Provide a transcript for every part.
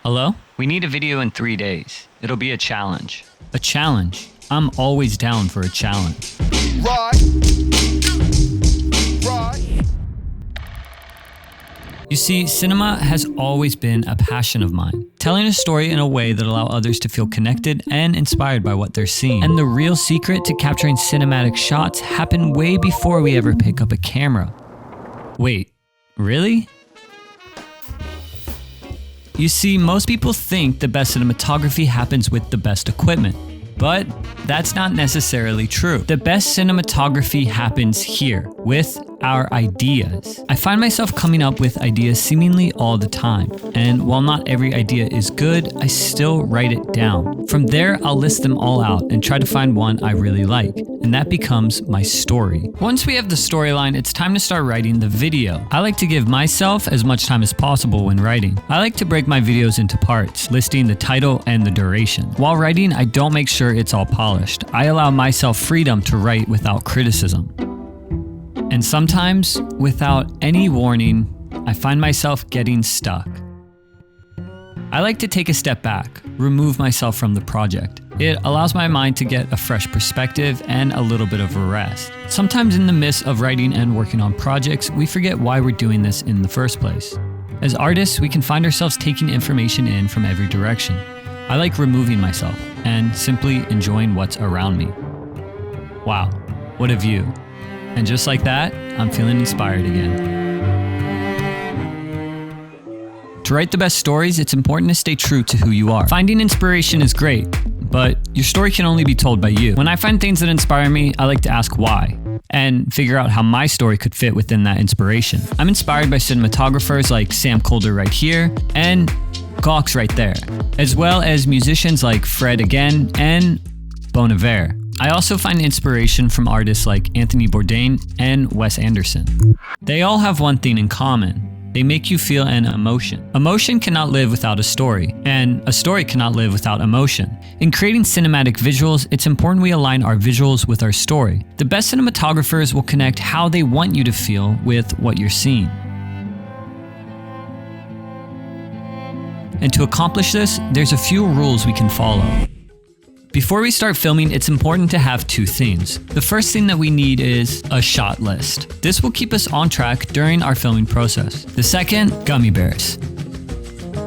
Hello? We need a video in 3 days. It'll be a challenge. A challenge? I'm always down for a challenge. Right. You see, cinema has always been a passion of mine. Telling a story in a way that allows others to feel connected and inspired by what they're seeing. And the real secret to capturing cinematic shots happened way before we ever pick up a camera. Wait, really? You see, most people think the best cinematography happens with the best equipment. But that's not necessarily true. The best cinematography happens here, with our ideas. I find myself coming up with ideas seemingly all the time. And while not every idea is good, I still write it down. From there, I'll list them all out and try to find one I really like. And that becomes my story. Once we have the storyline, it's time to start writing the video. I like to give myself as much time as possible when writing. I like to break my videos into parts, listing the title and the duration. While writing, I don't make sure it's all polished. I allow myself freedom to write without criticism. And sometimes, without any warning, I find myself getting stuck. I like to take a step back, remove myself from the project. It allows my mind to get a fresh perspective and a little bit of a rest. Sometimes in the midst of writing and working on projects, we forget why we're doing this in the first place. As artists, we can find ourselves taking information in from every direction. I like removing myself and simply enjoying what's around me. Wow, what a view. And just like that, I'm feeling inspired again. To write the best stories, it's important to stay true to who you are. Finding inspiration is great, but your story can only be told by you. When I find things that inspire me, I like to ask why, and figure out how my story could fit within that inspiration. I'm inspired by cinematographers like Sam Colder right here, and Gawks right there, as well as musicians like Fred Again and Bon Iver. I also find inspiration from artists like Anthony Bourdain and Wes Anderson. They all have one thing in common. They make you feel an emotion. Emotion cannot live without a story, and a story cannot live without emotion. In creating cinematic visuals, it's important we align our visuals with our story. The best cinematographers will connect how they want you to feel with what you're seeing. And to accomplish this, there's a few rules we can follow. Before we start filming, it's important to have two things. The first thing that we need is a shot list. This will keep us on track during our filming process. The second, gummy bears.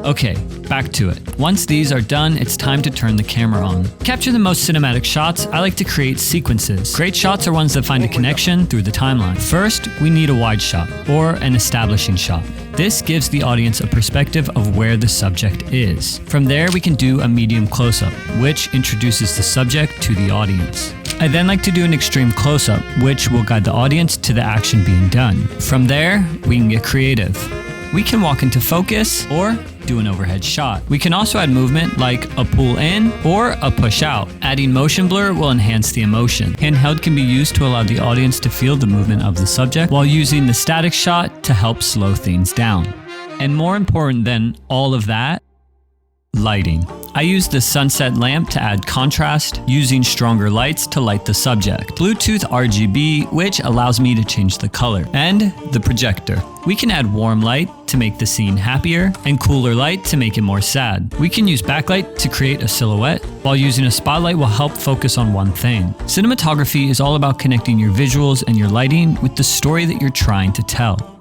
Okay, back to it. Once these are done, it's time to turn the camera on. To capture the most cinematic shots, I like to create sequences. Great shots are ones that find a connection through the timeline. First, we need a wide shot, or an establishing shot. This gives the audience a perspective of where the subject is. From there, we can do a medium close-up, which introduces the subject to the audience. I then like to do an extreme close-up, which will guide the audience to the action being done. From there, we can get creative. We can walk into focus or do an overhead shot. We can also add movement like a pull in or a push out. Adding motion blur will enhance the emotion. Handheld can be used to allow the audience to feel the movement of the subject, while using the static shot to help slow things down. And more important than all of that, lighting. I use the sunset lamp to add contrast, using stronger lights to light the subject. Bluetooth RGB, which allows me to change the color. And the projector. We can add warm light to make the scene happier, and cooler light to make it more sad. We can use backlight to create a silhouette, while using a spotlight will help focus on one thing. Cinematography is all about connecting your visuals and your lighting with the story that you're trying to tell.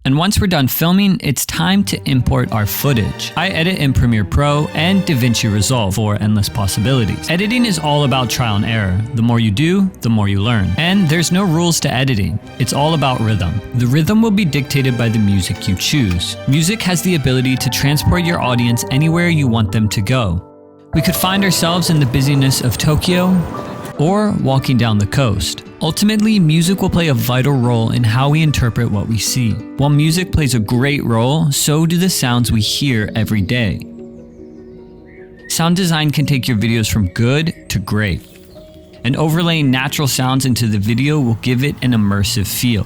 And once we're done filming, it's time to import our footage. I edit in Premiere Pro and DaVinci Resolve for endless possibilities. Editing is all about trial and error. The more you do, the more you learn. And there's no rules to editing. It's all about rhythm. The rhythm will be dictated by the music you choose. Music has the ability to transport your audience anywhere you want them to go. We could find ourselves in the busyness of Tokyo or walking down the coast. Ultimately, music will play a vital role in how we interpret what we see. While music plays a great role, so do the sounds we hear every day. Sound design can take your videos from good to great. And overlaying natural sounds into the video will give it an immersive feel.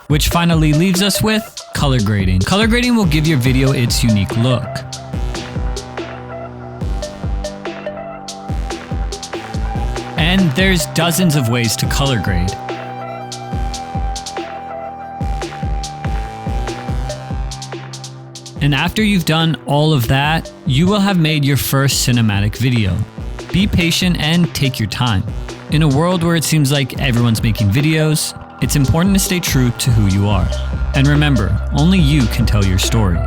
Which finally leaves us with color grading. Color grading will give your video its unique look. And there's dozens of ways to color grade. And after you've done all of that, you will have made your first cinematic video. Be patient and take your time. In a world where it seems like everyone's making videos, it's important to stay true to who you are. And remember, only you can tell your story.